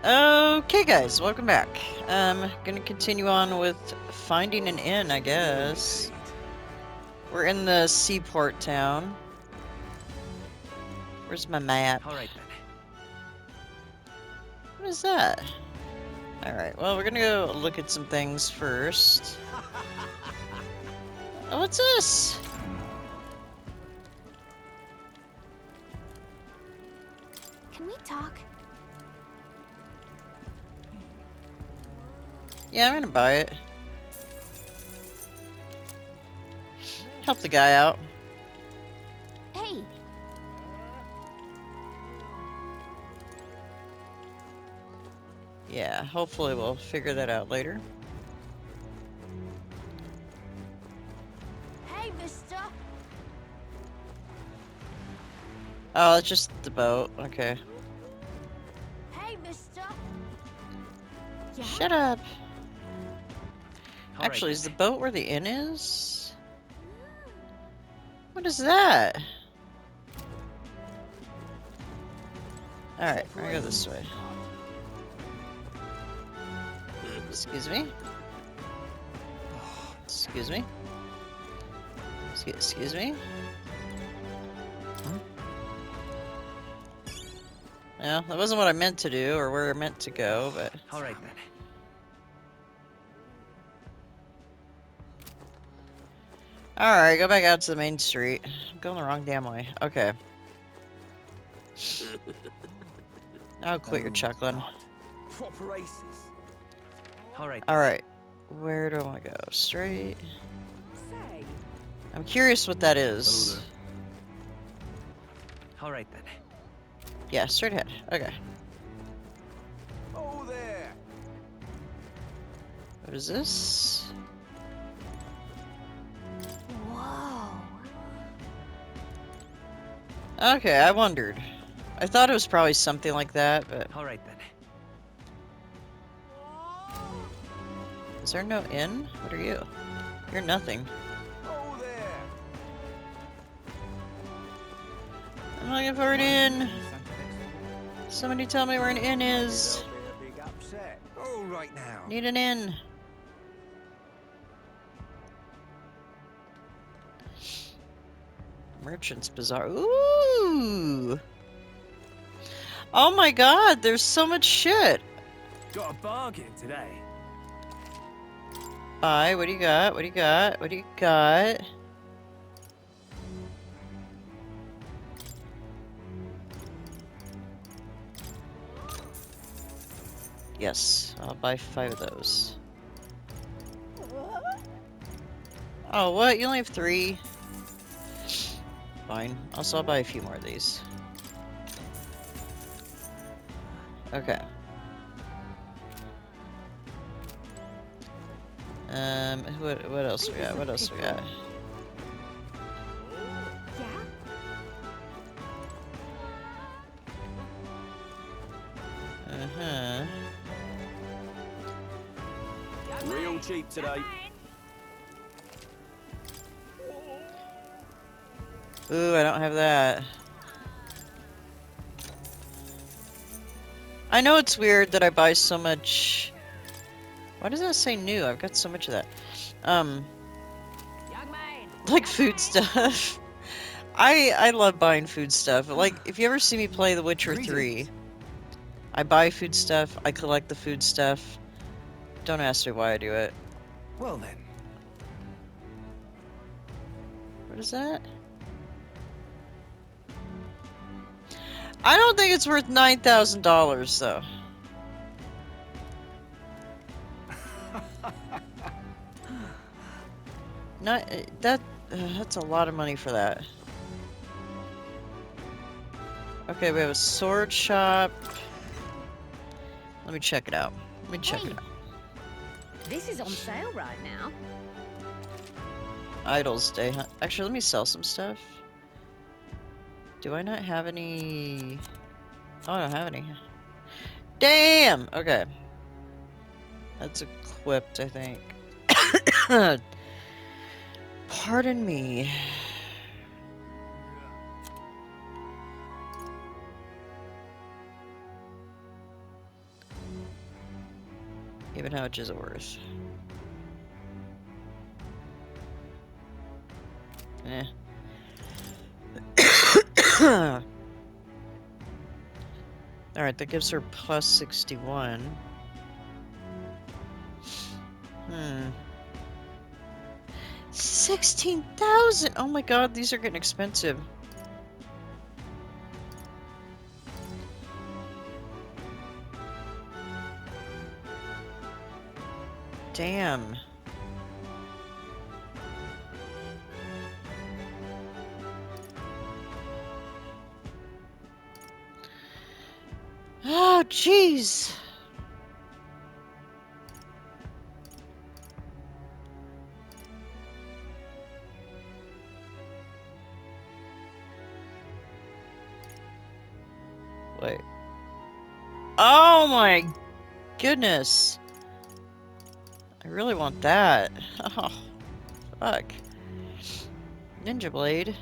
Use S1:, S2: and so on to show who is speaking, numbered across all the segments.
S1: Okay, guys, welcome back. Gonna continue on with finding an inn, I guess. We're in the seaport town. Where's my map?
S2: All right then.
S1: What is that? Alright, well, we're gonna go look at some things first. Oh, what's this?
S3: Can we talk?
S1: Yeah, I'm gonna buy it. Help the guy out.
S3: Hey,
S1: Yeah, hopefully we'll figure that out later.
S3: hey, mister.
S1: Oh, it's just the boat. Okay.
S3: Hey, mister. Yeah?
S1: Shut up.
S2: All
S1: Actually,
S2: right
S1: is the
S2: then.
S1: boat where the inn is? What is that? Alright, we're gonna go this way. Excuse me? Excuse me? Excuse me? Well, that wasn't what I meant to do, or where I meant to go, but...
S2: All right then.
S1: Alright, go back out to the main street. I'm going the wrong damn way. Okay. I'll quit your chuckling.
S4: Proper aces.
S2: All right then.
S1: Alright. Where do I want to go? Straight?
S3: Say.
S1: I'm curious what that is.
S2: All right then.
S1: Yeah, straight ahead. Okay.
S4: Oh there.
S1: What is this?
S3: Whoa.
S1: Okay, I wondered. I thought it was probably something like that, but...
S2: All right then.
S1: Is there no inn? What are you? You're nothing.
S4: Oh there.
S1: I'm looking for an inn. Somebody tell me where an inn is.
S4: There'll be a big upset. All right now.
S1: Need an inn. Merchant's Bazaar. Ooh! Oh my god, there's so much shit.
S2: Got a bargain today.
S1: Bye, what do you got? What do you got? What do you got? Yes, I'll buy 5 of those. Oh, what? You only have 3? Fine. Also, I'll buy a few more of these. Okay. What else we got? What else we got?
S3: Yeah?
S1: Uh-huh.
S4: Real cheap today.
S1: Ooh, I don't have that. I know it's weird that I buy so much... Why does that say new? I've got so much of that. Like food stuff. I love buying food stuff. Like, if you ever see me play The Witcher 3, I buy food stuff, I collect the food stuff. Don't ask me why I do it.
S2: Well then.
S1: What is that? I don't think it's worth $9,000 though. Not that's a lot of money for that. Okay, we have a sword shop. Let me check it out. Let me check it out.
S3: This is on sale right now.
S1: Idles Day Hunt. Actually, let me sell some stuff. Do I not have any? Oh, I don't have any. Damn! Okay. That's equipped, I think. Pardon me. Even how much is it worth? Eh. Alright, that gives her plus 61. Hmm. 16,000! Oh my god, these are getting expensive. Damn. Oh, jeez. Wait. Oh my goodness. I really want that. Oh, fuck. Ninja Blade.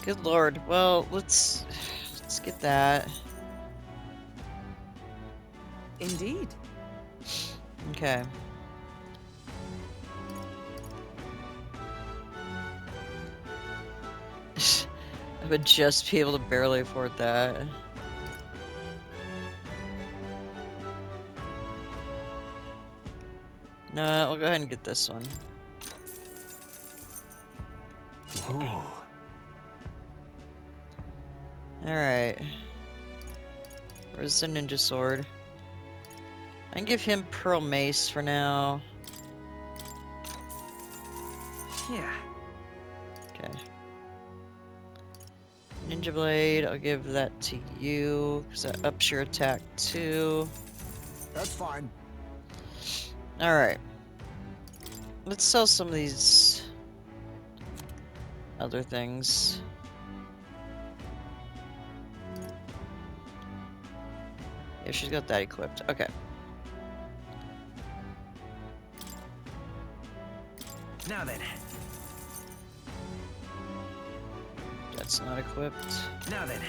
S1: Good lord. Well, let's get that.
S5: Indeed.
S1: Okay. I would just be able to barely afford that. No, I'll go ahead and get this one.
S2: Ooh.
S1: Alright. Where's the ninja sword? I can give him Pearl Mace for now.
S2: Yeah.
S1: Okay. Ninja Blade, I'll give that to you, because that ups your attack too.
S4: That's fine.
S1: Alright. Let's sell some of these other things. Yeah, she's got that equipped. Okay.
S2: Now then.
S1: That's not equipped.
S2: Now then.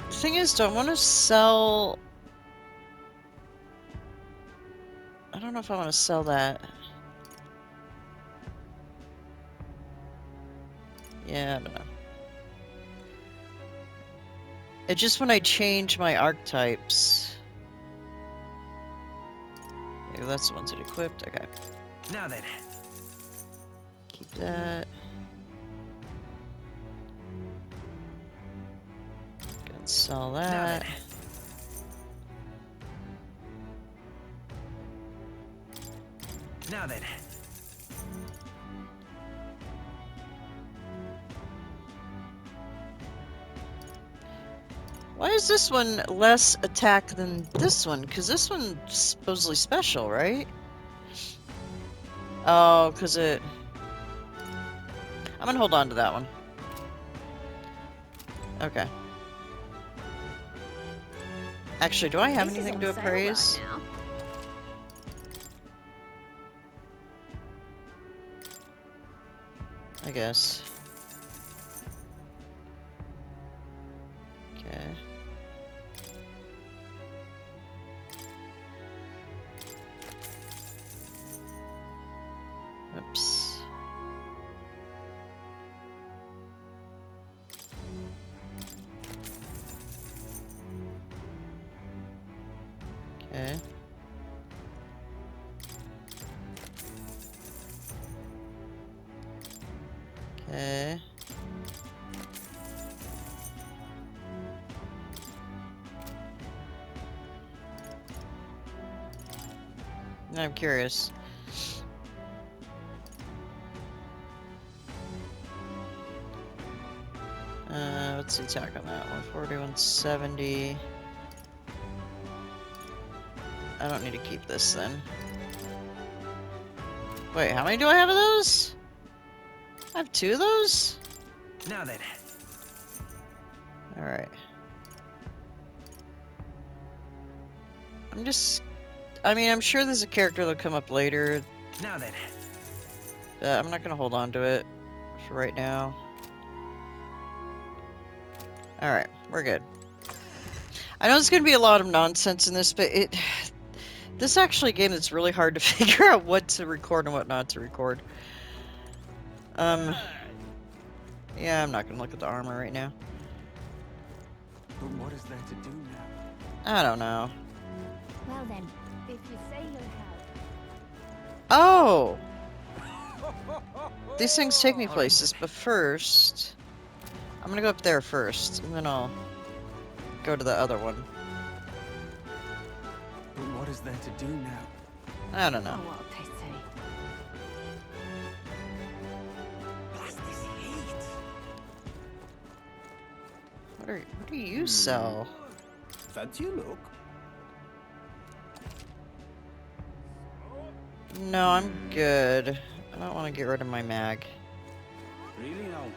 S1: The thing is, do I want to sell... I don't know if I want to sell that. Yeah, I don't know. It's just when I change my archetypes. Yeah, that's the ones that equipped. Okay.
S2: Now then.
S1: Keep that. Go and sell
S2: Now
S1: that.
S2: then. Now then.
S1: Why is this one less attack than this one? Because this one's supposedly special, right? Oh, because it... I'm gonna hold on to that one. Okay. Actually, do I have
S3: This is
S1: anything
S3: on
S1: to
S3: sale
S1: appraise?
S3: right now.
S1: I guess. Okay. Oops. Okay. Okay. Now I'm curious. What's the attack on that? 140, 170. I don't need to keep this then. Wait, how many do I have of those? I have 2 of those?
S2: Now then.
S1: Alright. I'm just... I mean, I'm sure there's a character that'll come up later.
S2: Now then.
S1: I'm not gonna hold on to it for right now. Alright, we're good. I know there's gonna be a lot of nonsense in this, but this is actually a game that's really hard to figure out what to record and what not to record. Yeah, I'm not gonna look at the armor right now.
S4: But what is there to do now?
S1: I don't know.
S3: Well then, if you say you'll help.
S1: Oh! These things take me places, but first... I'm gonna go up there first, and then I'll go to the other one.
S4: But what is there to do now?
S1: I don't know.
S3: Oh, what they say.
S4: Blast this heat!
S1: What do you sell?
S4: Fancy a look?
S1: No, I'm good. I don't want to get rid of my mag.
S4: Really no.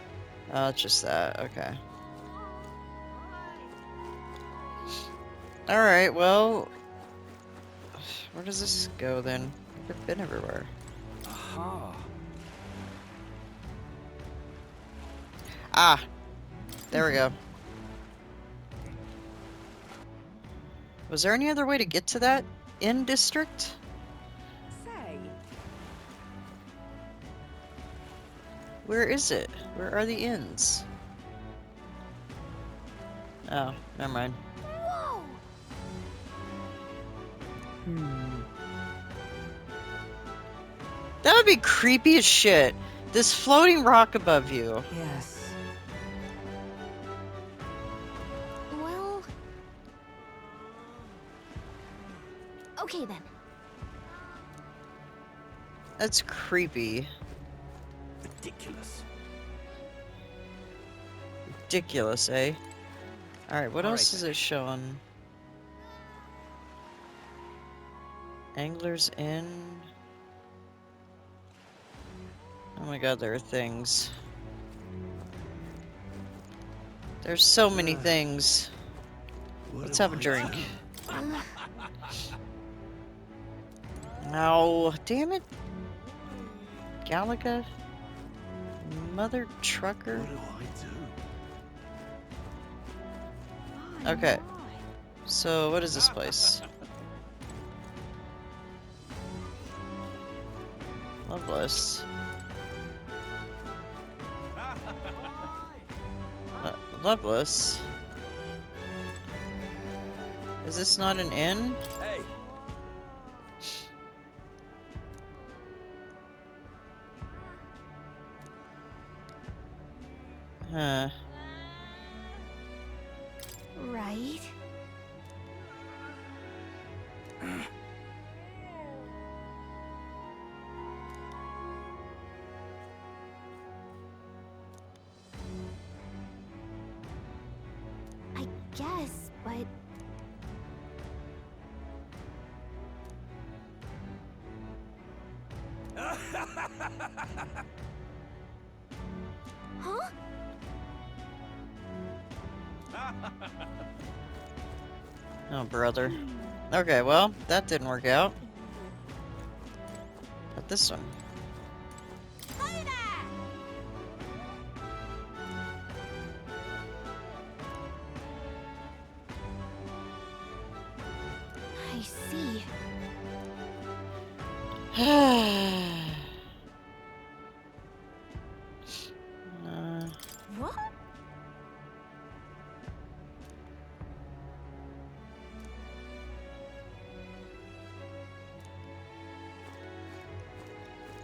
S1: Oh, it's just that. Okay. Alright, well... Where does this go, then? I've been everywhere.
S4: Aha.
S1: Ah! There we go. Was there any other way to get to that inn district?
S3: Say.
S1: Where is it? Where are the inns? Oh, never mind.
S3: Whoa!
S1: That would be creepy as shit. This floating rock above you.
S3: Yes. Well... Okay then.
S1: That's creepy.
S4: Ridiculous.
S1: Ridiculous, eh? Alright, what
S2: All
S1: else
S2: right,
S1: is it showing? Angler's Inn. Oh my god, there are things. There's so many things. Let's have a drink. No, damn it. Galaga? Mother trucker?
S4: What do I do?
S1: Okay. So, what is this place? Loveless. Loveless? Is this not an inn?
S4: Hey,
S1: Huh.
S3: Right. I guess, but... Huh?
S1: Oh, brother. Okay, well, that didn't work out. But this one.
S3: Hey there! I see. What?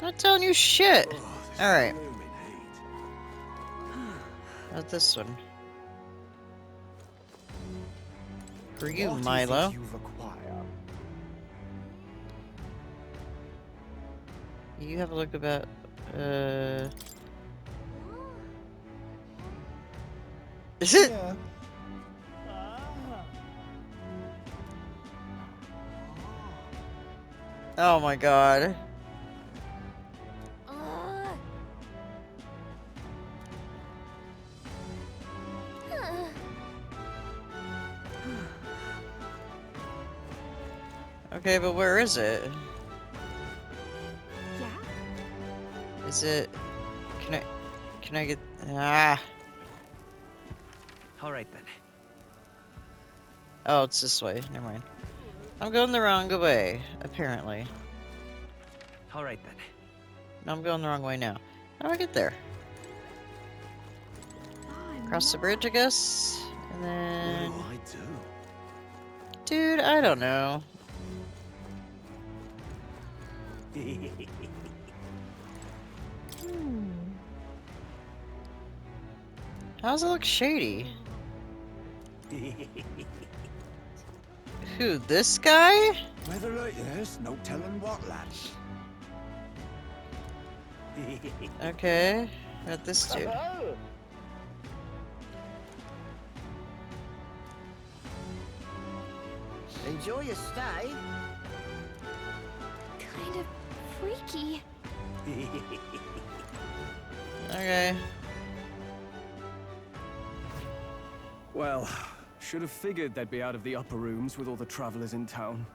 S1: Not telling you shit.
S4: oh, this
S1: Alright.
S4: blooming heat.
S1: Not this one. For you,
S4: What is it
S1: Milo.
S4: you require?
S1: You have a look about. Is it?
S4: Yeah.
S1: Oh my god.
S3: Uh.
S1: Okay, but where is it?
S3: Yeah?
S1: Is it... Can I get... Ah!
S2: All right then.
S1: Oh, it's this way. Never mind. I'm going the wrong way, apparently.
S2: All right then.
S1: No, I'm going the wrong way now. How do I get there?
S3: I'm
S1: Cross the bridge, I guess? And then...
S4: What do I do?
S1: Dude, I don't know.
S3: Hmm.
S1: How's it look shady? Who, this guy?
S4: Weather like this, no telling what, lad.
S1: Okay. Got this dude.
S5: Enjoy your stay.
S3: Kind of freaky.
S1: Okay.
S6: Well, should have figured they'd be out of the upper rooms with all the travelers in town.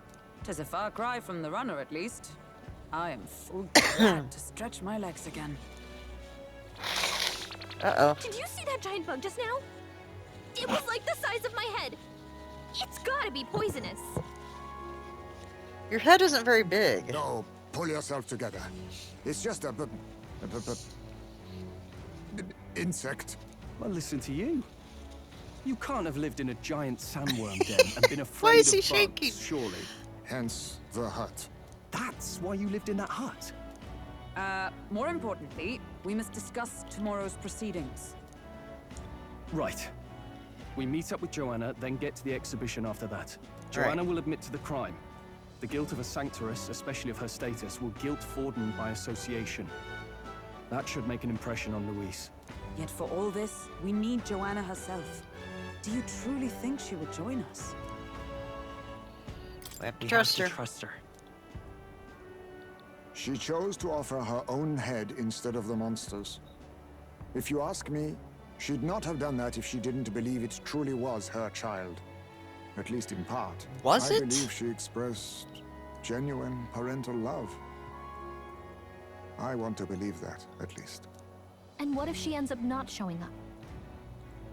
S7: 'Tis a far cry from the runner, at least. I am full glad to stretch my legs again.
S1: Uh-oh.
S3: Did you see that giant bug just now? It was like the size of my head. It's gotta be poisonous.
S1: Your head isn't very big.
S8: No, pull yourself together. It's just a insect.
S6: Well, listen to you. You can't have lived in a giant sandworm den and been afraid
S1: Why is he
S6: of
S1: shaking?
S6: bugs, surely.
S8: Hence the hut.
S6: That's why you lived in that hut.
S7: More importantly, we must discuss tomorrow's proceedings.
S6: Right. We meet up with Joanna, then get to the exhibition after that.
S1: Right.
S6: Joanna will admit to the crime. The guilt of a sanctoress, especially of her status, will guilt Forden by association. That should make an impression on Louise.
S7: Yet for all this, we need Joanna herself. Do you truly think she would join us?
S1: We have to
S2: We
S1: trust
S2: have
S1: her.
S2: to trust her.
S8: She chose to offer her own head instead of the monster's. If you ask me, she'd not have done that if she didn't believe it truly was her child. At least in part.
S1: Was
S8: I
S1: it?
S8: believe she expressed genuine parental love. I want to believe that, at least.
S3: And what if she ends up not showing up?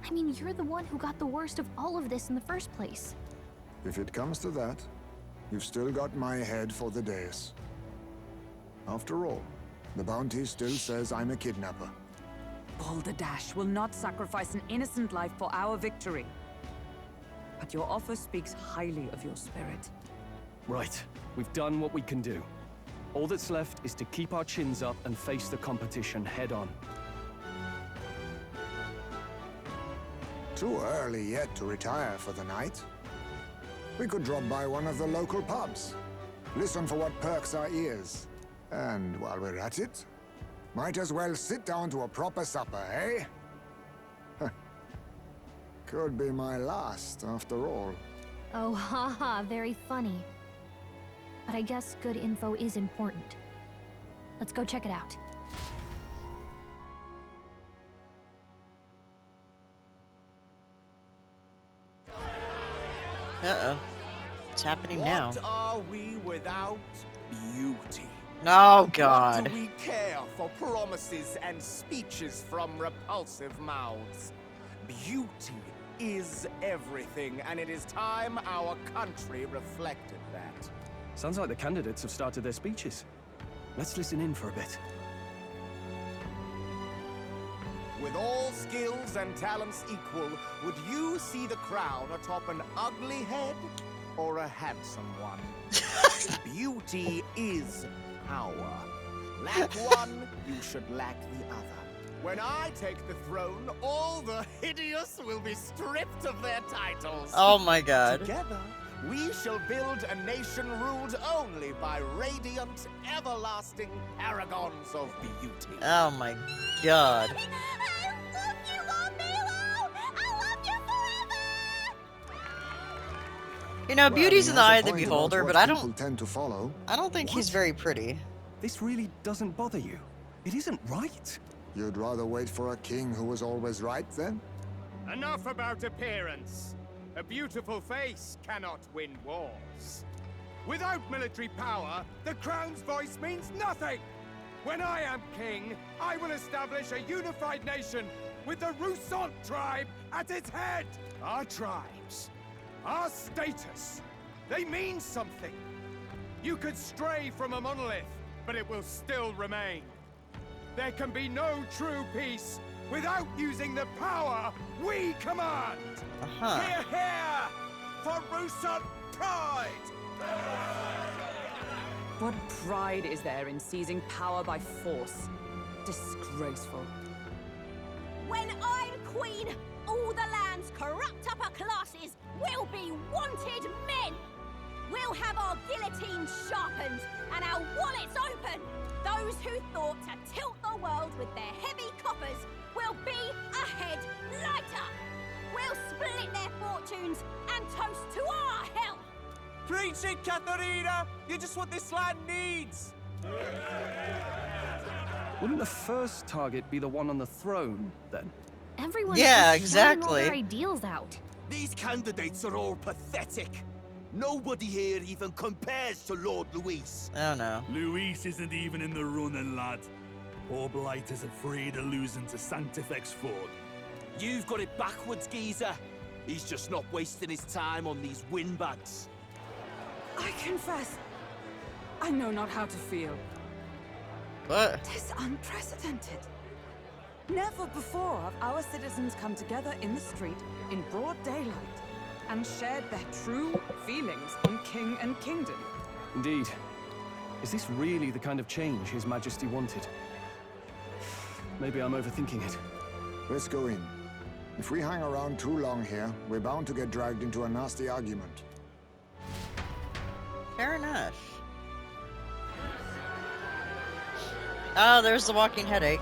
S3: I mean, you're the one who got the worst of all of this in the first place.
S8: If it comes to that, you've still got my head for the days. After all, the bounty still says I'm a kidnapper.
S7: Balderdash will not sacrifice an innocent life for our victory. But your offer speaks highly of your spirit.
S6: Right. We've done what we can do. All that's left is to keep our chins up and face the competition head on.
S8: Too early yet to retire for the night. We could drop by one of the local pubs. Listen for what perks our ears. And while we're at it, might as well sit down to a proper supper, eh? Could be my last, after all.
S3: Oh, haha, very funny. But I guess good info is important. Let's go check it out.
S1: Uh-oh. What's happening now?
S9: What are we without beauty?
S1: Oh, God.
S9: What do we care for promises and speeches from repulsive mouths? Beauty is everything, and it is time our country reflected that.
S6: Sounds like the candidates have started their speeches. Let's listen in for a bit.
S9: With all skills and talents equal, would you see the crown atop an ugly head or a handsome one? Beauty is power. Lack one, you should lack the other. When I take the throne, all the hideous will be stripped of their titles.
S1: Oh my God.
S9: Together, we shall build a nation ruled only by radiant, everlasting paragons of beauty.
S1: Oh my God.
S3: I love you, Milo! I love you forever!
S1: You know, beauty's in the
S8: Well,
S1: eye
S8: he
S1: of the
S8: has a point
S1: beholder,
S8: about
S1: but
S8: what
S1: I
S8: people
S1: don't.
S8: tend to follow.
S1: I don't think he's
S6: What?
S1: very pretty.
S6: This really doesn't bother you. It isn't right.
S8: You'd rather wait for a king who was always right, then?
S9: Enough about appearance. A beautiful face cannot win wars. Without military power, the crown's voice means nothing! When I am king, I will establish a unified nation with the Rousant tribe at its head! Our tribes, our status, they mean something. You could stray from a monolith, but it will still remain. There can be no true peace without using the power we command! Hear, hear! For Rousant pride!
S7: What pride is there in seizing power by force? Disgraceful.
S10: When I'm queen, all the land's corrupt upper classes will be wanted men! We'll have our guillotines sharpened and our wallets open! Those who thought to tilt the world with their heavy coppers will be a head lighter! We'll split their fortunes and toast to our hell!
S4: Preach it, Katharina! You're just what this land needs!
S6: Wouldn't the first target be the one on the throne, then?
S3: Everyone's
S1: Yeah,
S3: just shouting all their
S1: exactly.
S3: ideals out.
S4: These candidates are all pathetic. Nobody here even compares to Lord Luis.
S1: Oh no.
S11: Luis isn't even in the running, lad. Poor Blight is afraid of losing to Sanctifex Ford.
S4: You've got it backwards, geezer. He's just not wasting his time on these windbags.
S7: I confess, I know not how to feel.
S1: What?
S7: Tis unprecedented. Never before have our citizens come together in the street in broad daylight and shared their true feelings on king and kingdom.
S6: Indeed. Is this really the kind of change His Majesty wanted? Maybe I'm overthinking it.
S8: Let's go in. If we hang around too long here, we're bound to get dragged into a nasty argument.
S1: Fair enough. Oh, there's the walking headache.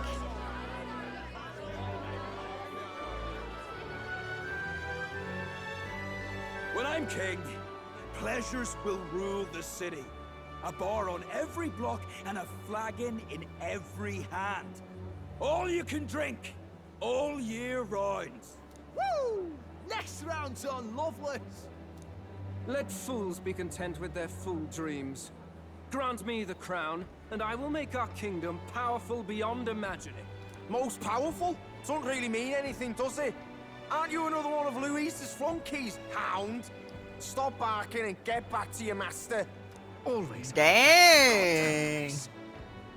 S4: When I'm king, pleasures will rule the city. A bar on every block and a flagon in every hand. All you can drink, all year round.
S9: Woo! Next round's on Lovelace!
S2: Let fools be content with their fool dreams. Grant me the crown, and I will make our kingdom powerful beyond imagining.
S9: Most powerful? Doesn't really mean anything, does it? Aren't you another one of Luis's flunkies, hound? Stop barking and get back to your master.
S2: Always.
S1: Dang.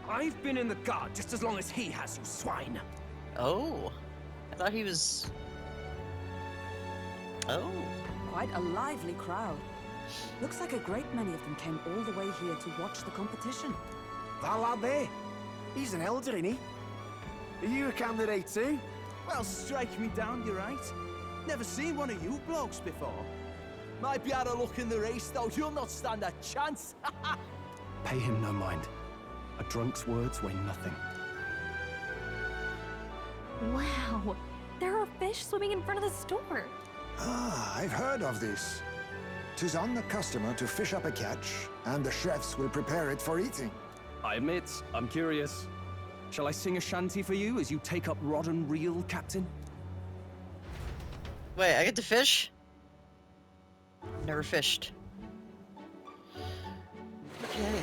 S2: I've been in the guard just as long as he has, you swine.
S1: Oh. I thought he was... Oh.
S7: Quite a lively crowd. Looks like a great many of them came all the way here to watch the competition.
S9: That lad there, he's an elder, isn't he? Are you a candidate too?
S4: Well, strike me down, you're right. Never seen one of you blokes before. Might be out of luck in the race, though. You'll not stand a chance.
S6: Pay him no mind. A drunk's words weigh nothing.
S3: Wow, there are fish swimming in front of the store.
S8: Ah, I've heard of this. 'Tis on the customer to fish up a catch, and the chefs will prepare it for eating.
S6: I admit, I'm curious. Shall I sing a shanty for you as you take up rod and reel, Captain?
S1: Wait, I get to fish? Never fished. Okay.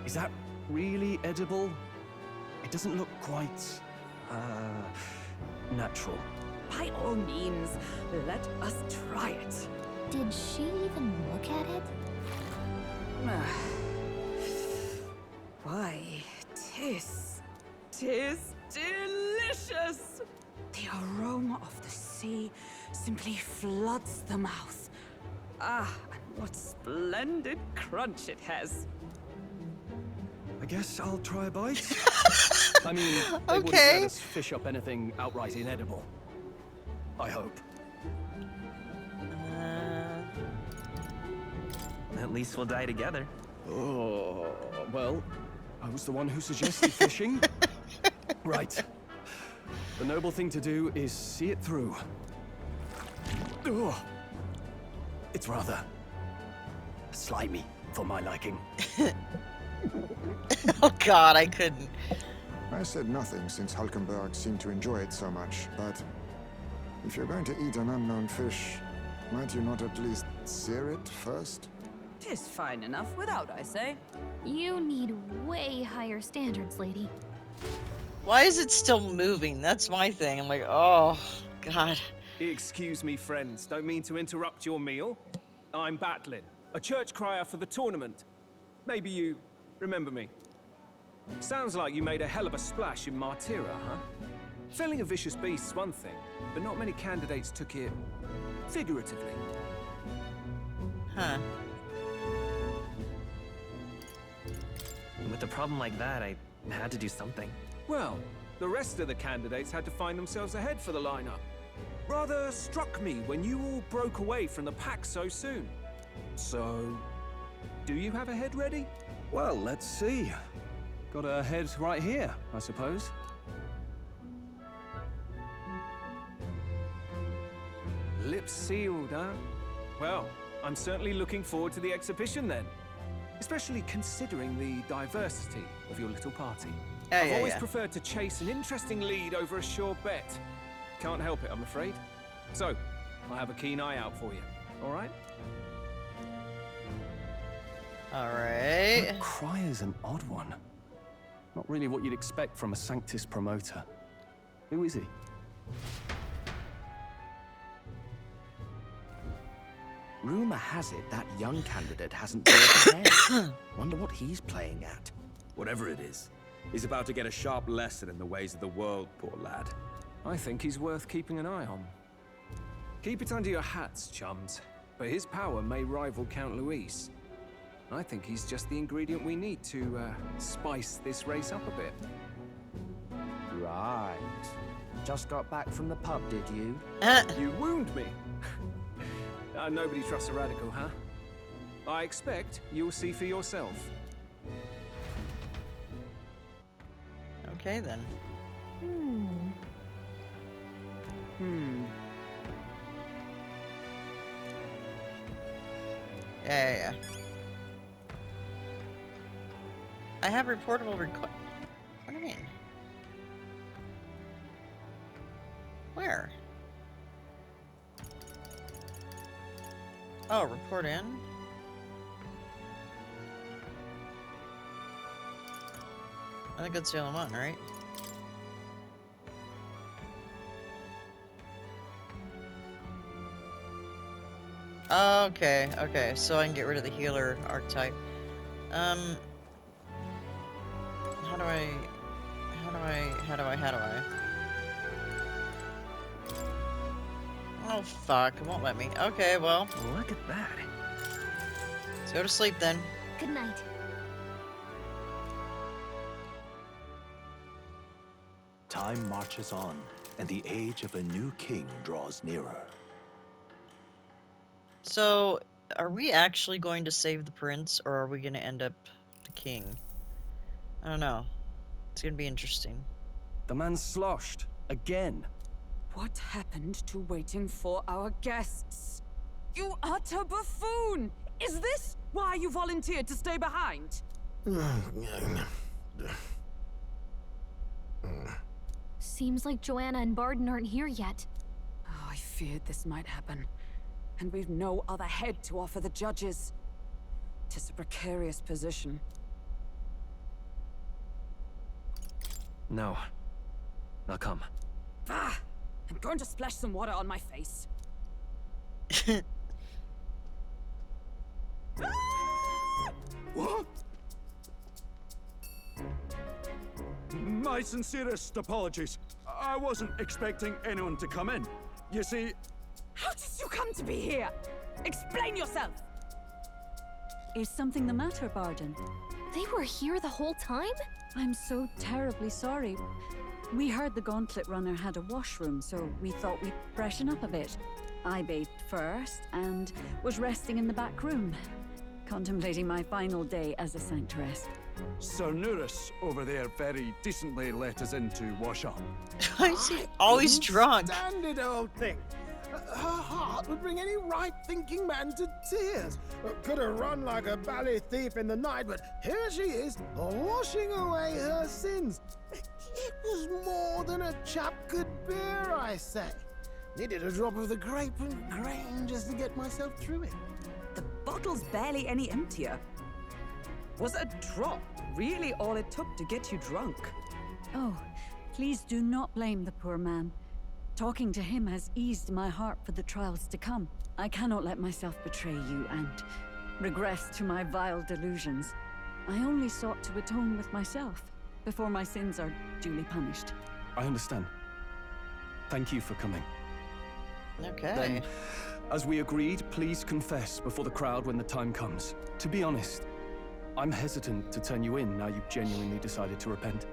S6: Is that really edible? It doesn't look quite, natural.
S7: By all means, let us try it.
S3: Did she even look at it?
S7: Why, tis delicious! The aroma of the sea simply floods the mouth. Ah, and what splendid crunch it has.
S6: I guess I'll try a bite. I mean, they wouldn't
S1: Okay.
S6: let us fish up anything outright inedible. I hope.
S2: At least we'll die together.
S6: Oh, well, I was the one who suggested fishing. Right. The noble thing to do is see it through. Ugh. It's rather slimy for my liking.
S1: Oh god, I couldn't.
S8: I said nothing since Hulkenberg seemed to enjoy it so much, but if you're going to eat an unknown fish, might you not at least sear it first?
S7: 'Tis fine enough without, I say.
S3: You need way higher standards, lady.
S1: Why is it still moving? That's my thing. I'm like, oh, God.
S2: Excuse me, friends. Don't mean to interrupt your meal. I'm Batlin, a church crier for the tournament. Maybe you remember me. Sounds like you made a hell of a splash in Martira, huh? Felling a vicious beast's one thing, but not many candidates took it figuratively.
S1: Huh.
S12: With a problem like that, I had to do something.
S2: Well, the rest of the candidates had to find themselves ahead for the lineup. Rather struck me when you all broke away from the pack so soon. So, do you have a head ready?
S6: Well, let's see. Got a head right here, I suppose.
S2: Lips sealed, huh? Well, I'm certainly looking forward to the exhibition then. Especially considering the diversity of your little party. I've always preferred to chase an interesting lead over a sure bet. Can't help it, I'm afraid. So, I'll have a keen eye out for you, all right?
S1: All right.
S6: That Crier's an odd one. Not really what you'd expect from a Sanctus promoter. Who is he?
S9: Rumor has it that young candidate hasn't built ahead. Wonder what he's playing at.
S4: Whatever it is, he's about to get a sharp lesson in the ways of the world, poor lad.
S2: I think he's worth keeping an eye on. Keep it under your hats, chums. But his power may rival Count Luis. I think he's just the ingredient we need to spice this race up a bit.
S9: Right. Just got back from the pub, did you?
S2: You wound me. Nobody trusts a radical, huh? I expect you'll see for yourself.
S1: Okay, then. Yeah. I have reportable request. What do you mean? Where? Oh, report in? I think that's the only one, right? Okay, so I can get rid of the healer archetype. How do I? Oh fuck, it won't let me. Okay, well.
S12: Look at that.
S1: Let's go to sleep then.
S3: Good night.
S13: Time marches on, and the age of a new king draws nearer.
S1: So, are we actually going to save the prince, or are we going to end up the king? I don't know. It's going to be interesting.
S6: The man's sloshed. Again.
S7: What happened to waiting for our guests? You utter buffoon! Is this why you volunteered to stay behind?
S3: Seems like Joanna and Barden aren't here yet.
S7: Oh, I feared this might happen. And we've no other head to offer the judges. 'Tis a precarious position.
S12: No. I'll come.
S7: Ah! I'm going to splash some water on my face.
S4: What? My sincerest apologies. I wasn't expecting anyone to come in. You see...
S7: How did you come to be here? Explain yourself!
S14: Is something the matter, Barden?
S3: They were here the whole time?
S14: I'm so terribly sorry. We heard the Gauntlet Runner had a washroom, so we thought we'd freshen up a bit. I bathed first and was resting in the back room, contemplating my final day as a sanctress.
S4: Sir Nuris over there very decently let us in to wash up.
S1: Why is he always drunk?
S15: Standard old thing. Her heart would bring any right-thinking man to tears. Could have run like a bally thief in the night, but here she is, washing away her sins. It was more than a chap could bear, I say. Needed a drop of the grape and grain just to get myself through it.
S7: The bottle's barely any emptier. Was a drop really all it took to get you drunk?
S14: Oh, please do not blame the poor man. Talking to him has eased my heart for the trials to come. I cannot let myself betray you and regress to my vile delusions. I only sought to atone with myself before my sins are duly punished.
S6: I understand. Thank you for coming.
S1: Okay.
S6: Then, as we agreed, please confess before the crowd when the time comes. To be honest, I'm hesitant to turn you in now you've genuinely decided to repent.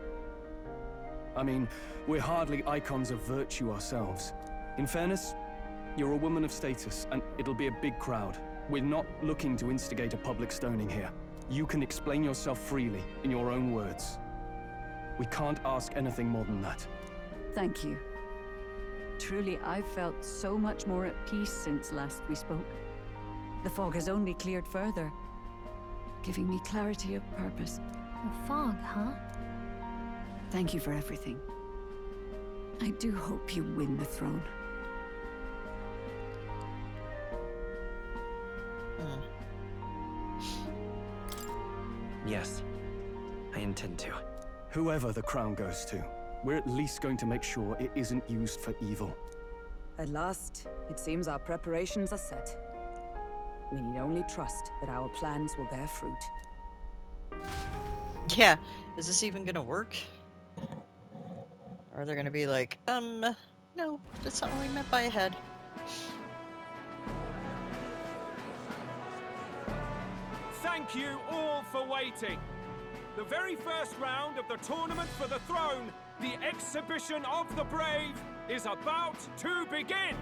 S6: I mean, we're hardly icons of virtue ourselves. In fairness, you're a woman of status, and it'll be a big crowd. We're not looking to instigate a public stoning here. You can explain yourself freely, in your own words. We can't ask anything more than that.
S14: Thank you. Truly, I've felt so much more at peace since last we spoke. The fog has only cleared further, giving me clarity of purpose.
S3: The fog, huh?
S14: Thank you for everything. I do hope you win the throne.
S12: Yes, I intend to.
S6: Whoever the crown goes to, we're at least going to make sure it isn't used for evil.
S7: At last, it seems our preparations are set. We need only trust that our plans will bear fruit.
S1: Yeah, is this even gonna work? Or are they gonna be like, no, that's not what we meant by a head.
S2: Thank you all for waiting. The very first round of the tournament for the throne, the exhibition of the brave, is about to begin.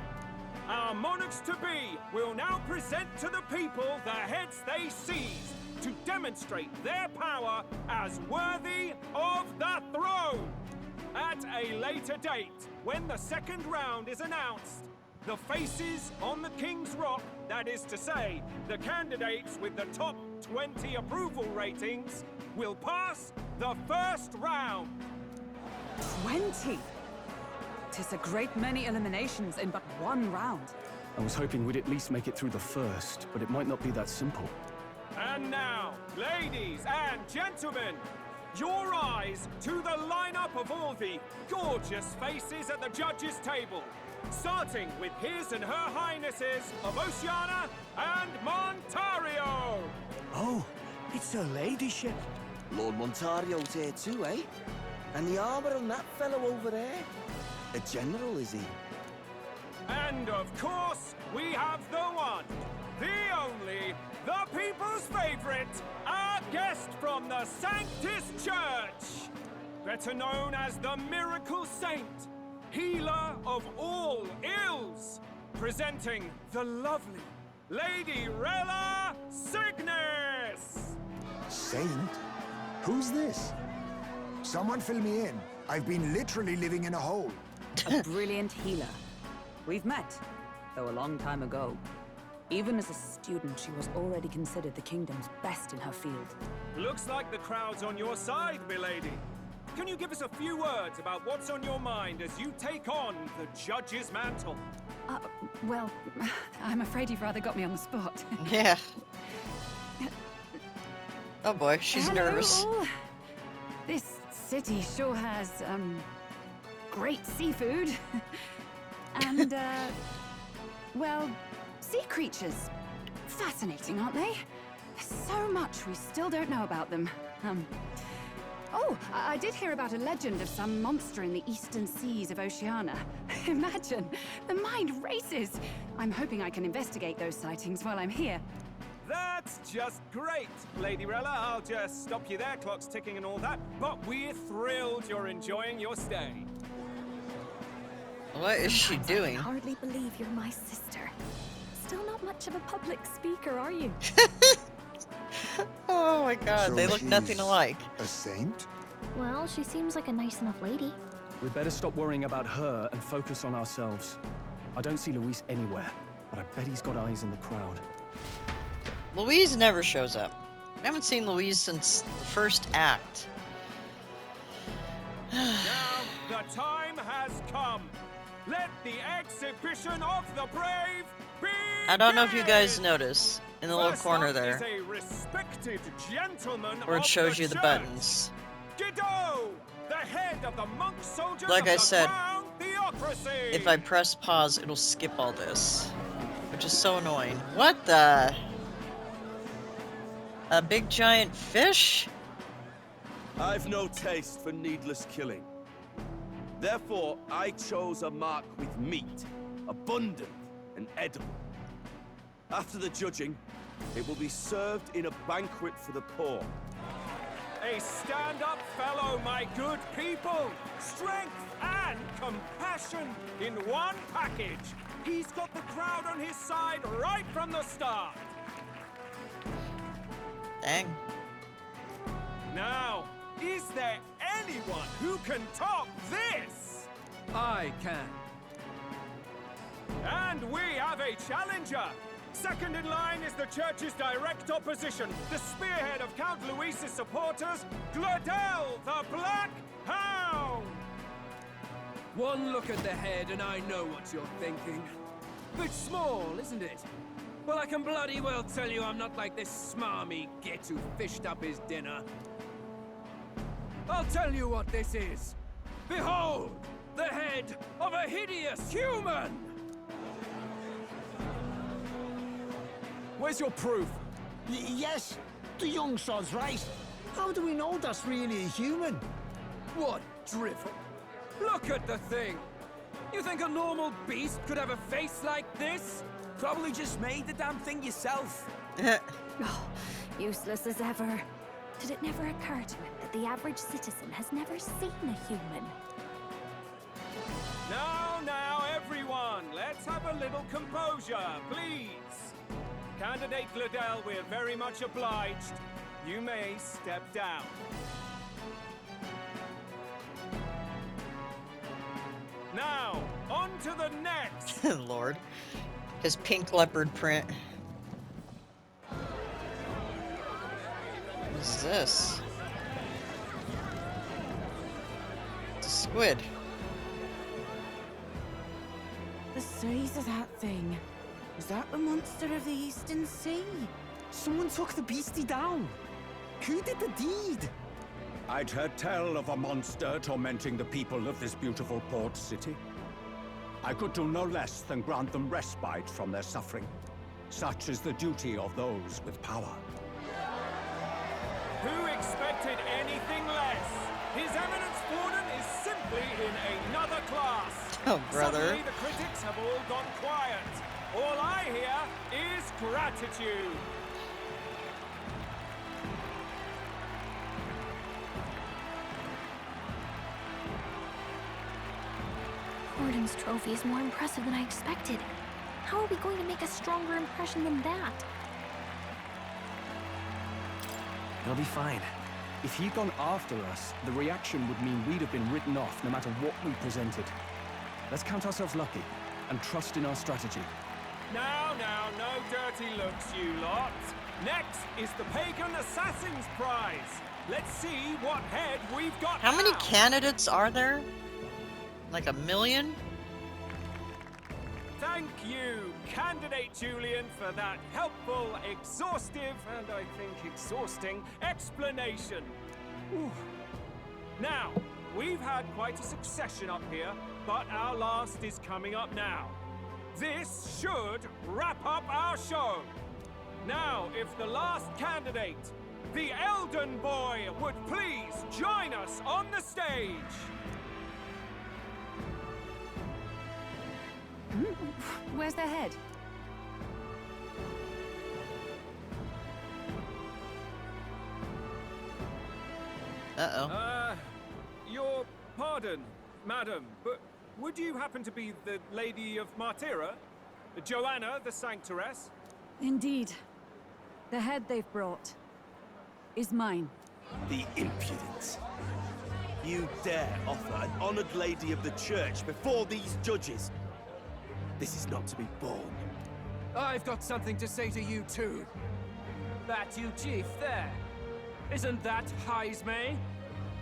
S2: Our monarchs-to-be will now present to the people the heads they seized to demonstrate their power as worthy of the throne. At a later date, when the second round is announced, the faces on the King's Rock, that is to say, the candidates with the top 20 approval ratings, will pass the first round.
S7: 20? 'Tis a great many eliminations in but one round.
S6: I was hoping we'd at least make it through the first, but it might not be that simple.
S2: And now, ladies and gentlemen, your eyes to the lineup of all the gorgeous faces at the judges' table, starting with His and Her Highnesses of Oceania and Montario.
S5: Oh, it's her ladyship. Lord Montario's here too, eh? And the armor on that fellow over there? A general, is he?
S2: And of course, we have the one, the only, the people's favorite, our guest from the Sanctus Church, better known as the Miracle Saint, healer of all ills, presenting the lovely Lady Rella Cygnus.
S8: Saint? Who's this? Someone fill me in. I've been literally living in a hole.
S7: A brilliant healer. We've met, though a long time ago. Even as a student, she was already considered the kingdom's best in her field.
S2: Looks like the crowd's on your side, milady. Can you give us a few words about what's on your mind as you take on the judge's mantle?
S14: Well, I'm afraid you've rather got me on the spot.
S1: Yeah. Oh boy, she's
S14: Hello,
S1: nervous.
S14: all. This city sure has, great seafood. And, well, sea creatures. Fascinating, aren't they? There's so much we still don't know about them. Oh, I did hear about a legend of some monster in the eastern seas of Oceania. Imagine, the mind races. I'm hoping I can investigate those sightings while I'm here.
S2: That's just great, Lady Rella. I'll just stop you there, clock's ticking and all that. But we're thrilled you're enjoying your stay.
S1: What is she doing?
S3: I hardly believe you're my sister. Still not much of a public speaker, are you?
S1: Oh my god,
S8: So
S1: they look nothing
S8: she's
S1: alike.
S8: A saint?
S3: Well, she seems like a nice enough lady.
S6: We'd better stop worrying about her and focus on ourselves. I don't see Luis anywhere, but I bet he's got eyes in the crowd.
S1: Louise never shows up. I haven't seen Louise since the first act.
S2: Now, the time has come. Let the exhibition of the brave be.
S1: I don't know if you guys notice in the little
S2: First
S1: corner
S2: up
S1: there
S2: is a respected gentleman
S1: where it
S2: of
S1: shows
S2: the
S1: you the
S2: church.
S1: buttons.
S2: Godot, the head of the monk soldiers
S1: Like
S2: of
S1: I
S2: the
S1: said,
S2: Crown Theocracy.
S1: if I press pause, it'll skip all this, which is so annoying. What the? A big giant fish?
S5: I've no taste for needless killing. Therefore, I chose a mark with meat, abundant and edible. After the judging, it will be served in a banquet for the poor.
S2: A stand-up fellow, my good people. Strength and compassion in one package. He's got the crowd on his side right from the start.
S1: Dang.
S2: Now, is there anyone who can top this?
S6: I can.
S2: And we have a challenger. Second in line is the church's direct opposition, the spearhead of Count Luis's supporters, Gladel the Black Hound!
S6: One look at the head and I know what you're thinking. Bit small, isn't it? Well, I can bloody well tell you I'm not like this smarmy git who fished up his dinner. I'll tell you what this is. Behold, the head of a hideous human! Where's your proof?
S15: Yes, the young sod's right. How do we know that's really a human?
S6: What drivel? Look at the thing! You think a normal beast could have a face like this?
S5: Probably just made the damn thing yourself.
S3: Oh, useless as ever. Did it never occur to him that the average citizen has never seen a human?
S2: Now, everyone, let's have a little composure, please. Candidate Gladel, we're very much obliged. You may step down. Now, on to the next.
S1: Lord. His pink leopard print. What is this? It's a squid.
S7: The size of that thing. Is that the monster of the Eastern Sea?
S15: Someone took the beastie down. Who did the deed?
S16: I'd heard tell of a monster tormenting the people of this beautiful port city. I could do no less than grant them respite from their suffering. Such is the duty of those with power.
S2: Who expected anything less? His Eminence Borden is simply in another class.
S1: Oh, brother.
S2: Suddenly the critics have all gone quiet. All I hear is gratitude.
S3: Borden's trophy is more impressive than I expected. How are we going to make a stronger impression than that?
S12: It'll be fine.
S6: If he'd gone after us, the reaction would mean we'd have been written off no matter what we presented. Let's count ourselves lucky and trust in our strategy.
S2: Now, no dirty looks, you lot. Next is the Pagan Assassin's Prize. Let's see what head we've got.
S1: How many
S2: now.
S1: candidates are there? Like 1 million?
S2: Thank you, Candidate Julian, for that helpful, exhaustive, and I think exhausting explanation. Ooh. Now, we've had quite a succession up here, but our last is coming up now. This should wrap up our show. Now, if the last candidate, the Elden Boy, would please join us on the stage.
S14: Where's the head?
S1: Uh-oh.
S2: Your pardon, madam, but would you happen to be the Lady of Martyra? Joanna, the Sanctoress?
S14: Indeed. The head they've brought is mine.
S5: The impudence. You dare offer an honored lady of the church before these judges? This is not to be borne.
S6: I've got something to say to you too. That you chief there. Isn't that Heisme?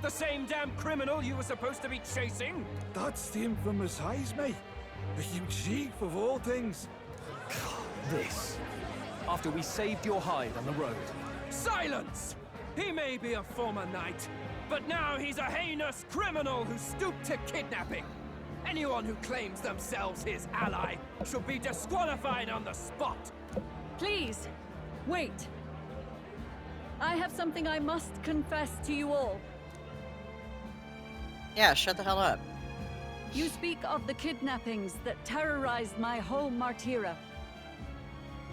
S2: The same damn criminal you were supposed to be chasing?
S11: That's the infamous Heisme. A huge chief of all things.
S2: This. After we saved your hide on the road. Silence! He may be a former knight, but now he's a heinous criminal who stooped to kidnapping. Anyone who claims themselves his ally should be disqualified on the spot.
S14: Please, wait. I have something I must confess to you all.
S1: Yeah, shut the hell up.
S14: You speak of the kidnappings that terrorized my home, Martira.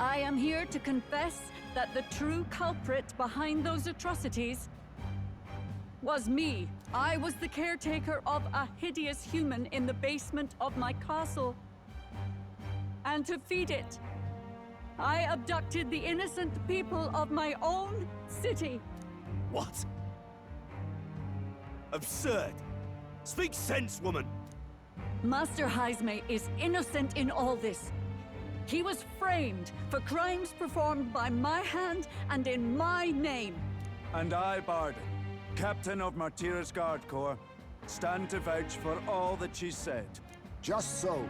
S14: I am here to confess that the true culprit behind those atrocities was me. I was the caretaker of a hideous human in the basement of my castle. And to feed it, I abducted the innocent people of my own city.
S5: What? Absurd. Speak sense, woman.
S14: Master Heisme is innocent in all this. He was framed for crimes performed by my hand and in my name.
S11: And I, Barden, captain of Martira's Guard Corps, stand to vouch for all that she said.
S8: Just so.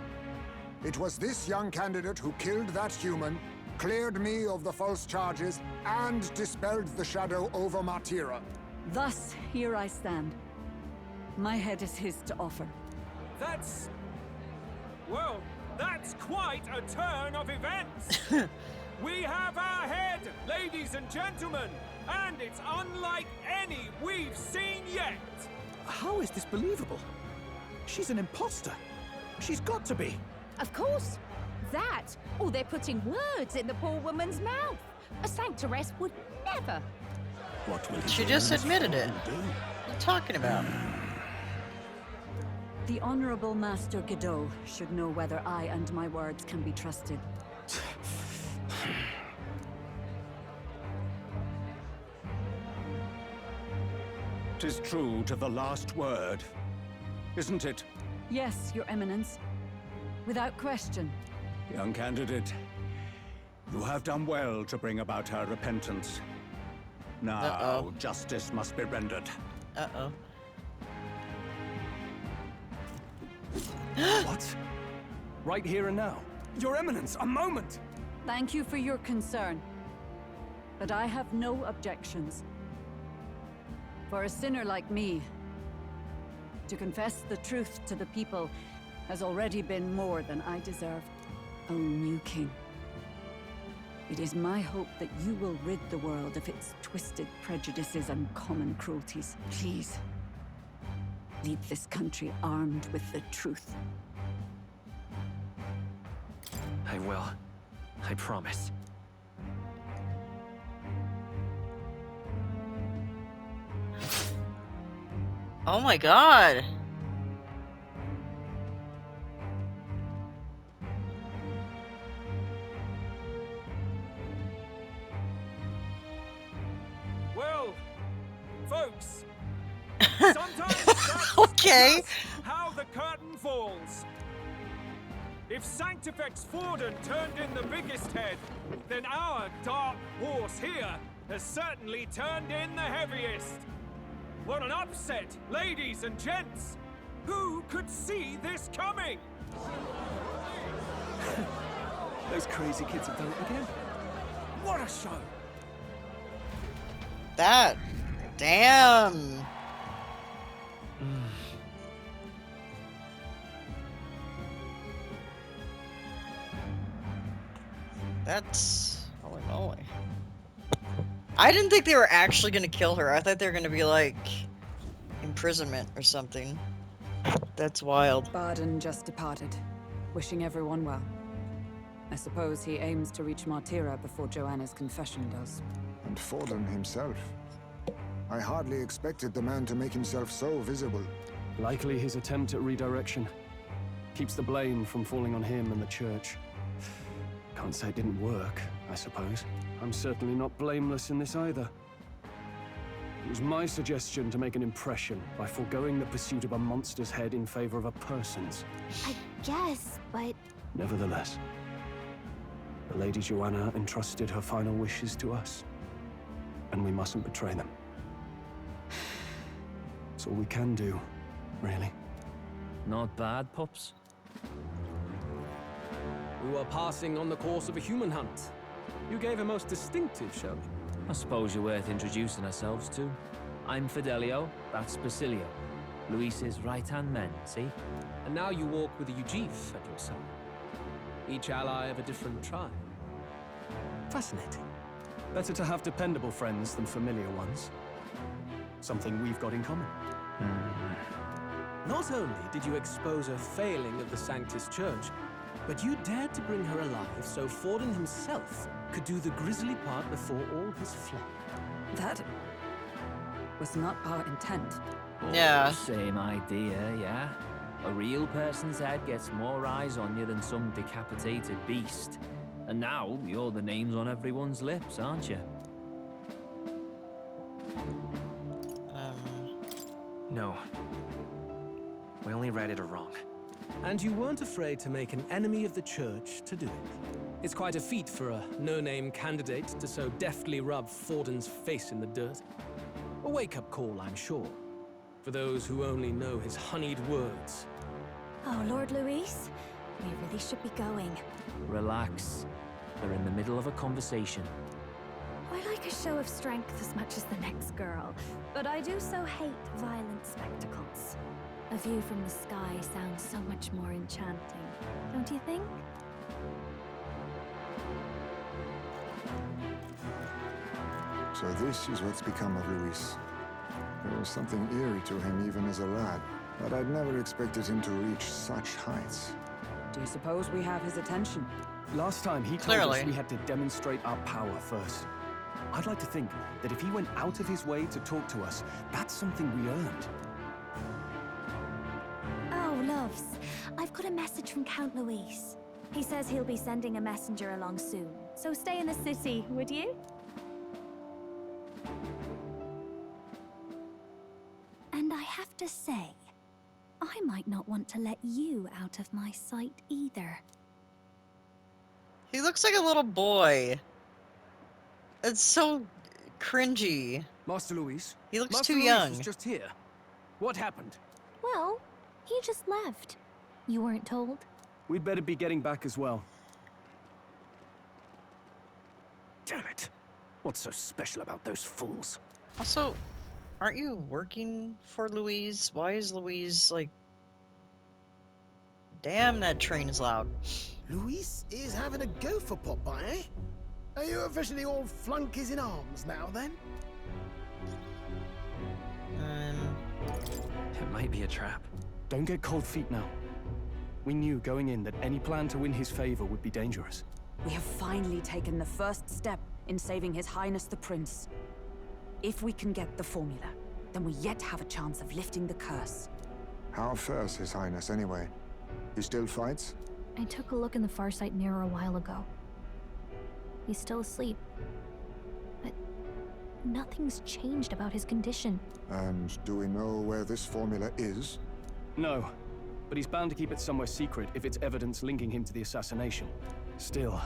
S8: It was this young candidate who killed that human, cleared me of the false charges, and dispelled the shadow over Martira.
S14: Thus, here I stand. My head is his to offer.
S2: That's... well, that's quite a turn of events. We have our head, ladies and gentlemen, and it's unlike any we've seen yet.
S11: How is this believable? She's an imposter. She's got to be.
S10: Of course. That, or they're putting words in the poor woman's mouth. A sanctoress would never.
S13: What will
S1: She just admitted it. What are you talking about?
S14: The Honorable Master Godot should know whether I and my words can be trusted.
S16: 'Tis true to the last word, isn't it?
S14: Yes, Your Eminence. Without question.
S16: Young candidate, you have done well to bring about her repentance. Now, justice must be rendered.
S1: Uh-oh.
S2: What? Right here and now? Your Eminence, a moment!
S14: Thank you for your concern. But I have no objections. For a sinner like me, to confess the truth to the people has already been more than I deserve. O new king, it is my hope that you will rid the world of its twisted prejudices and common cruelties. Please, leave this country armed with the truth.
S12: I will. I promise.
S1: Oh my god.
S2: Well, folks, sometimes that's
S1: Okay.
S2: just how the curtain falls. If Sanctifex Forden turned in the biggest head, then our dark horse here has certainly turned in the heaviest. What an upset, ladies and gents! Who could see this coming?
S6: Those crazy kids have done it again.
S2: What a show!
S1: That. Damn. That's... holy moly. I didn't think they were actually gonna kill her. I thought they were gonna be like... imprisonment or something. That's wild.
S14: Barden just departed, wishing everyone well. I suppose he aims to reach Martira before Joanna's confession does.
S8: And Forden himself. I hardly expected the man to make himself so visible.
S6: Likely his attempt at redirection. Keeps the blame from falling on him and the church. Can't say it didn't work, I suppose. I'm certainly not blameless in this either. It was my suggestion to make an impression by foregoing the pursuit of a monster's head in favor of a person's.
S10: I guess, but...
S6: Nevertheless, the Lady Joanna entrusted her final wishes to us, and we mustn't betray them. It's all we can do, really.
S12: Not bad, pups.
S2: We were passing on the course of a human hunt. You gave a most distinctive showing.
S12: I suppose you're worth introducing ourselves to. I'm Fidelio, that's Basilio. Luis's right-hand men, see?
S2: And now you walk with a Ujif at your side. Each ally of a different tribe. Fascinating.
S6: Better to have dependable friends than familiar ones. Something we've got in common.
S2: Not only did you expose a failing of the Sanctus Church, but you dared to bring her alive so Forden himself could do the grisly part before all his flock.
S7: That was not our intent.
S1: Yeah.
S12: Same idea, yeah. A real person's head gets more eyes on you than some decapitated beast. And now, you're the names on everyone's lips, aren't you? No. We only read it wrong.
S2: And you weren't afraid to make an enemy of the church to do it. It's quite a feat for a no-name candidate to so deftly rub Forden's face in the dirt. A wake-up call, I'm sure, for those who only know his honeyed words.
S3: Oh, Lord Luis, we really should be going.
S12: Relax. They're in the middle of a conversation.
S3: I like a show of strength as much as the next girl, but I do so hate violent spectacles. A view from the sky sounds so much more enchanting, don't you think?
S8: So this is what's become of Luis. There was something eerie to him even as a lad, but I'd never expected him to reach such heights.
S7: Do you suppose we have his attention?
S6: Last time he told us we had to demonstrate our power first. I'd like to think that if he went out of his way to talk to us, that's something we earned.
S3: Oh, loves, I've got a message from Count Luis. He says he'll be sending a messenger along soon, so stay in the city, would you? And I have to say, I might not want to let you out of my sight either.
S1: He looks like a little boy. It's so cringy.
S2: Master Luis.
S1: He looks
S2: Master
S1: too
S2: Luis
S1: young.
S2: was just here. What happened?
S3: Well, he just left. You weren't told?
S6: We'd better be getting back as well.
S2: Damn it. What's so special about those fools?
S1: Also, aren't you working for Louise? Why is Louise like... Damn, that train is loud.
S15: Luis is having a go for Popeye, eh? Are you officially all flunkies in arms now, then?
S12: It might be a trap.
S6: Don't get cold feet now. We knew going in that any plan to win his favor would be dangerous.
S7: We have finally taken the first step in saving His Highness the Prince. If we can get the formula, then we yet have a chance of lifting the curse.
S8: How fares His Highness, anyway? He still fights?
S3: I took a look in the Farsight mirror a while ago. He's still asleep. But nothing's changed about his condition.
S8: And do we know where this formula is?
S6: No, but he's bound to keep it somewhere secret if it's evidence linking him to the assassination. Still,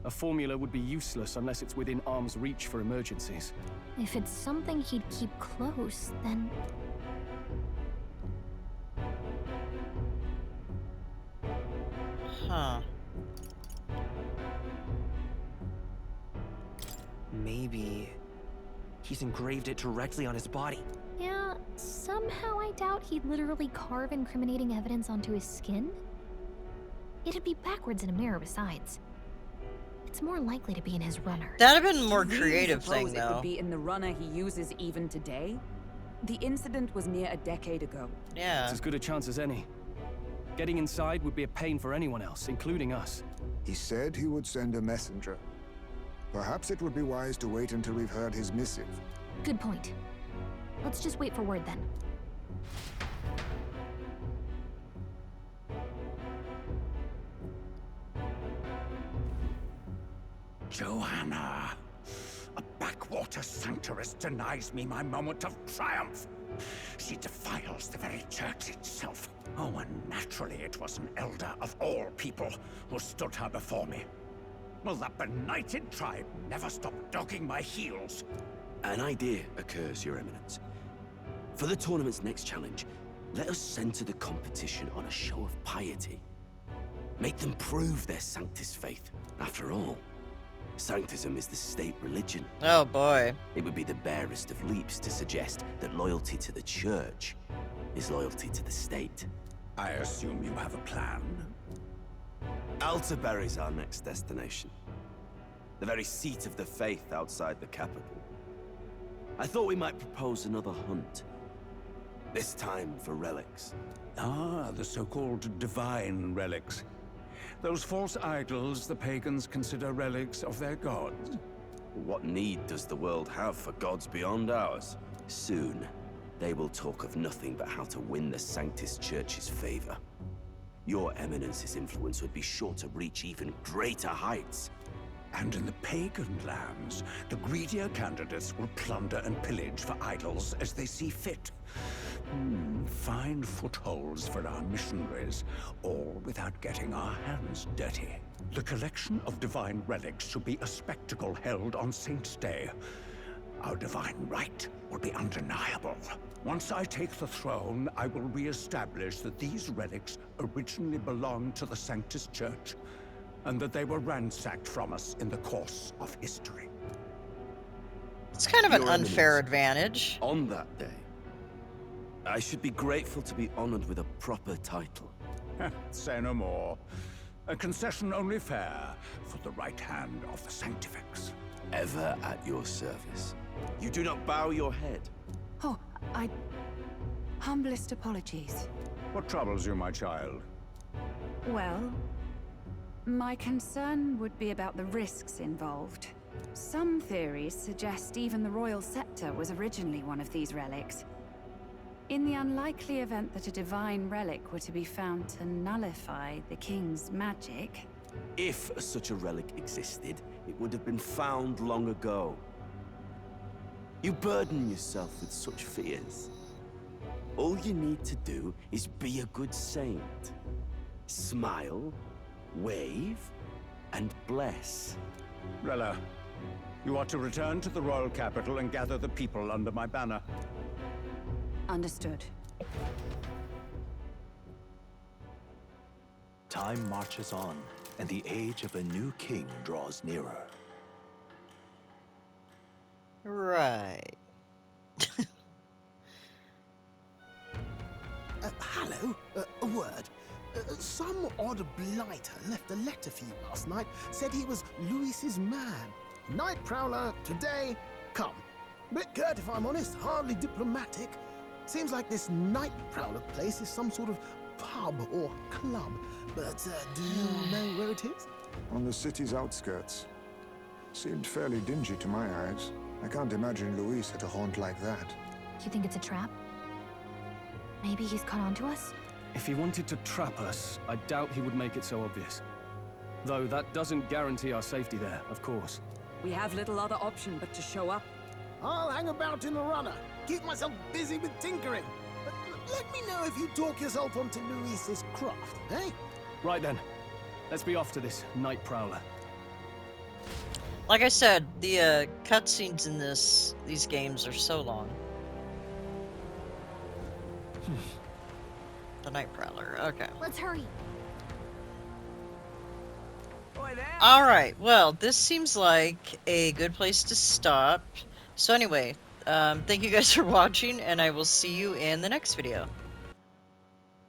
S6: a formula would be useless unless it's within arm's reach for emergencies.
S3: If it's something he'd keep close, then...
S1: Huh.
S12: Maybe he's engraved it directly on his body.
S3: Yeah, somehow I doubt he'd literally carve incriminating evidence onto his skin. It'd be backwards in a mirror besides. It's more likely to be in his runner.
S1: That'd have been a more
S7: Do you
S1: creative
S7: suppose
S1: thing,
S7: it
S1: though.
S7: could be in the runner he uses even today? The incident was near a decade ago.
S1: Yeah.
S6: It's as good a chance as any. Getting inside would be a pain for anyone else, including us.
S8: He said he would send a messenger. Perhaps it would be wise to wait until we've heard his missive.
S3: Good point. Let's just wait for word then.
S16: Johanna! A backwater sanctuarist denies me my moment of triumph! She defiles the very church itself. Oh, and naturally it was an elder of all people who stood her before me. Will that benighted tribe never stop dogging my heels?
S5: An idea occurs, Your Eminence. For the tournament's next challenge, let us center the competition on a show of piety. Make them prove their Sanctus faith. After all, Sanctism is the state religion.
S1: Oh boy.
S5: It would be the barest of leaps to suggest that loyalty to the church is loyalty to the state.
S16: I assume you have a plan?
S5: Altaberry's our next destination. The very seat of the faith outside the capital. I thought we might propose another hunt. This time for relics.
S16: Ah, the so-called divine relics. Those false idols the pagans consider relics of their gods.
S5: What need does the world have for gods beyond ours? Soon, they will talk of nothing but how to win the Sanctus Church's favor. Your Eminence's influence would be sure to reach even greater heights.
S16: And in the pagan lands, the greedier candidates will plunder and pillage for idols as they see fit. Fine footholds for our missionaries, all without getting our hands dirty. The collection of divine relics should be a spectacle held on Saint's Day. Our divine right will be undeniable. Once I take the throne, I will re-establish that these relics originally belonged to the Sanctus Church, and that they were ransacked from us in the course of history.
S1: It's kind of an unfair advantage.
S5: On that day, I should be grateful to be honored with a proper title.
S16: Say no more. A concession only fair for the right hand of the Sanctifex.
S5: Ever at your service. You do not bow your head.
S7: Oh, humblest apologies.
S16: What troubles you, my child?
S14: Well, my concern would be about the risks involved. Some theories suggest even the royal scepter was originally one of these relics. In the unlikely event that a divine relic were to be found to nullify the king's magic...
S5: If such a relic existed, it would have been found long ago. You burden yourself with such fears. All you need to do is be a good saint. Smile, wave, and bless.
S16: Rella, you are to return to the royal capital and gather the people under my banner.
S14: Understood.
S13: Time marches on, and the age of a new king draws nearer.
S1: Right.
S15: Hello? A word. Some odd blighter left a letter for you last night. Said he was Louis's man. Night Prowler, today, come. Bit curt if I'm honest, hardly diplomatic. Seems like this Night Prowler place is some sort of pub or club. But do you know where it is?
S8: On the city's outskirts. Seemed fairly dingy to my eyes. I can't imagine Louis at a haunt like that.
S3: You think it's a trap? Maybe he's caught on to us?
S6: If he wanted to trap us, I doubt he would make it so obvious. Though that doesn't guarantee our safety there, of course.
S7: We have little other option but to show up.
S15: I'll hang about in the runner. Keep myself busy with tinkering. But let me know if you talk yourself onto Louis's craft, eh?
S6: Right then. Let's be off to this Night Prowler.
S1: Like I said, the cutscenes in these games are so long. The Night Prowler, okay.
S3: Let's hurry.
S1: Alright, well, this seems like a good place to stop. So anyway, thank you guys for watching, and I will see you in the next video.